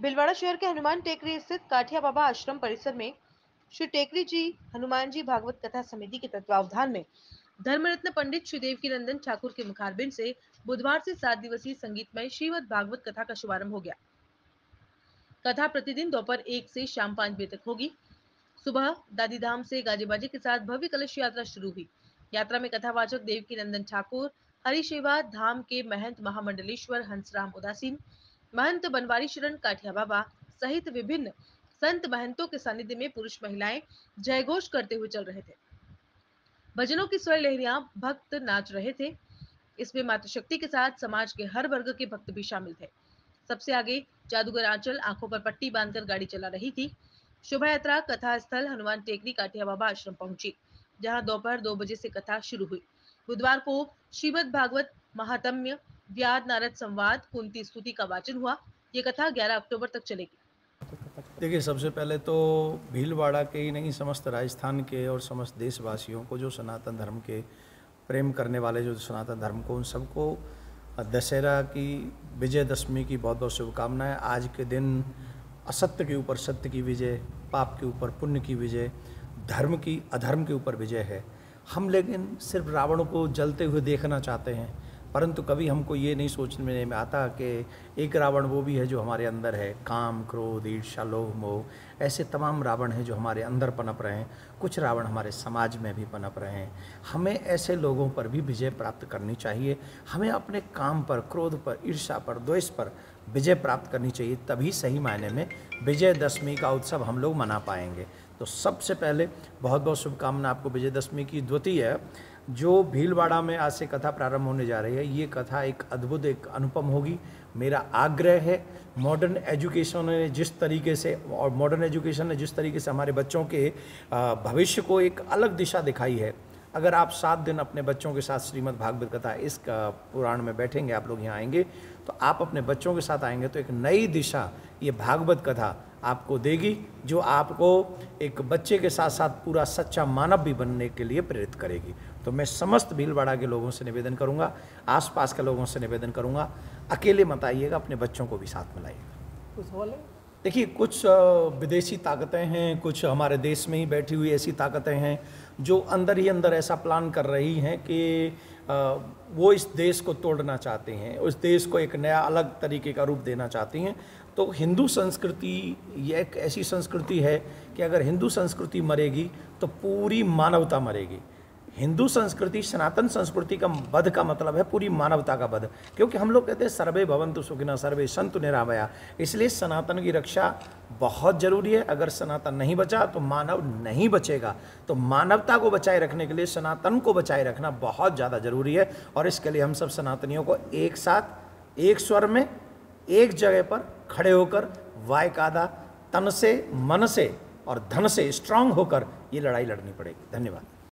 भीलवाड़ा शहर के हनुमान टेकरी स्थित काठिया बाबा आश्रम परिसर में श्री टेकरी जी हनुमान जी भागवत कथा समिति के तत्वावधान में धर्मरत्न पंडित श्री देवकी नंदन ठाकुर के मुखारबिंद से बुधवार से 7 दिवसीय संगीतमय श्रीमद् भागवत कथा का शुभारंभ हो गया। कथा प्रतिदिन दोपहर 1 से शाम 5 बजे तक होगी। सुबह दादीधाम से गाजे बाजे के साथ भव्य कलश यात्रा शुरू हुई। यात्रा में कथावाचक देवकी नंदन ठाकुर, हरिसेवा धाम के महंत महामंडलेश्वर हंसराम उदासीन, महंत बनवारी शरण काठिया बाबा सहित विभिन्न संत महंतों के सानिध्य में पुरुष महिलाएं जयघोष करते हुए चल रहे थे। भजनों की स्वर लहरियां भक्त नाच रहे थे। इसमें मातृशक्ति के साथ समाज के हर वर्ग के भक्त भी शामिल थे। सबसे आगे जादूगर आंचल आंखों पर पट्टी बांधकर गाड़ी चला रही थी। शोभा यात्रा कथा स्थल हनुमान टेकरी काठिया बाबा आश्रम पहुंची, जहां दोपहर 2 बजे से कथा शुरू हुई। बुधवार को श्रीमद् भागवत महात्म्य व्याद नारद संवाद कुंती स्तुति का वाचन हुआ। ये कथा 11 अक्टूबर तक चलेगी। देखिए, सबसे पहले तो भीलवाड़ा के ही नहीं, समस्त राजस्थान के और समस्त देशवासियों को, जो सनातन धर्म के प्रेम करने वाले, जो सनातन धर्म को, उन सबको दशहरा की विजयदशमी की बहुत बहुत शुभकामनाएं। आज के दिन असत्य के ऊपर सत्य की विजय, पाप के ऊपर पुण्य की विजय, धर्म की अधर्म के ऊपर विजय है। हम लेकिन सिर्फ रावण को जलते हुए देखना चाहते हैं, परंतु कभी हमको ये नहीं सोचने में आता कि एक रावण वो भी है जो हमारे अंदर है। काम, क्रोध, ईर्ष्या, लोभ, मोह, ऐसे तमाम रावण हैं जो हमारे अंदर पनप रहे हैं। कुछ रावण हमारे समाज में भी पनप रहे हैं। हमें ऐसे लोगों पर भी विजय प्राप्त करनी चाहिए। हमें अपने काम पर, क्रोध पर, ईर्ष्या पर, द्वेष पर विजय प्राप्त करनी चाहिए। तभी सही मायने में विजयदशमी का उत्सव हम लोग मना पाएंगे। तो सबसे पहले बहुत बहुत शुभकामना आपको विजयदशमी की। द्वितीय, जो भीलवाड़ा में आज से कथा प्रारंभ होने जा रही है, ये कथा एक अद्भुत, एक अनुपम होगी। मेरा आग्रह है, मॉडर्न एजुकेशन ने जिस तरीके से हमारे बच्चों के भविष्य को एक अलग दिशा दिखाई है। अगर आप 7 दिन अपने बच्चों के साथ श्रीमद् भागवत कथा इस पुराण में बैठेंगे, आप लोग यहाँ आएंगे तो आप अपने बच्चों के साथ आएंगे तो एक नई दिशा ये भागवत कथा आपको देगी, जो आपको एक बच्चे के साथ साथ पूरा सच्चा मानव भी बनने के लिए प्रेरित करेगी। तो मैं समस्त भीलवाड़ा के लोगों से निवेदन करूंगा, आसपास के लोगों से निवेदन करूंगा, अकेले मत आइएगा, अपने बच्चों को भी साथ में लाइएगा। कुछ सवाल है? देखिए, कुछ विदेशी ताकतें हैं, कुछ हमारे देश में ही बैठी हुई ऐसी ताकतें हैं जो अंदर ही अंदर ऐसा प्लान कर रही हैं कि वो इस देश को तोड़ना चाहते हैं, उस देश को एक नया अलग तरीके का रूप देना चाहती हैं। तो हिंदू संस्कृति ये एक ऐसी संस्कृति है कि अगर हिंदू संस्कृति मरेगी तो पूरी मानवता मरेगी। हिंदू संस्कृति, सनातन संस्कृति का वध का मतलब है पूरी मानवता का वध, क्योंकि हम लोग कहते हैं सर्वे भवन्तु सुखिनः सर्वे सन्तु निरामया। इसलिए सनातन की रक्षा बहुत जरूरी है। अगर सनातन नहीं बचा तो मानव नहीं बचेगा। तो मानवता को बचाए रखने के लिए सनातन को बचाए रखना बहुत ज़्यादा जरूरी है। और इसके लिए हम सब सनातनियों को एक साथ, एक स्वर में, एक जगह पर खड़े होकर, वायकादा, तन से, मन से और धन से स्ट्रांग होकर ये लड़ाई लड़नी पड़ेगी। धन्यवाद।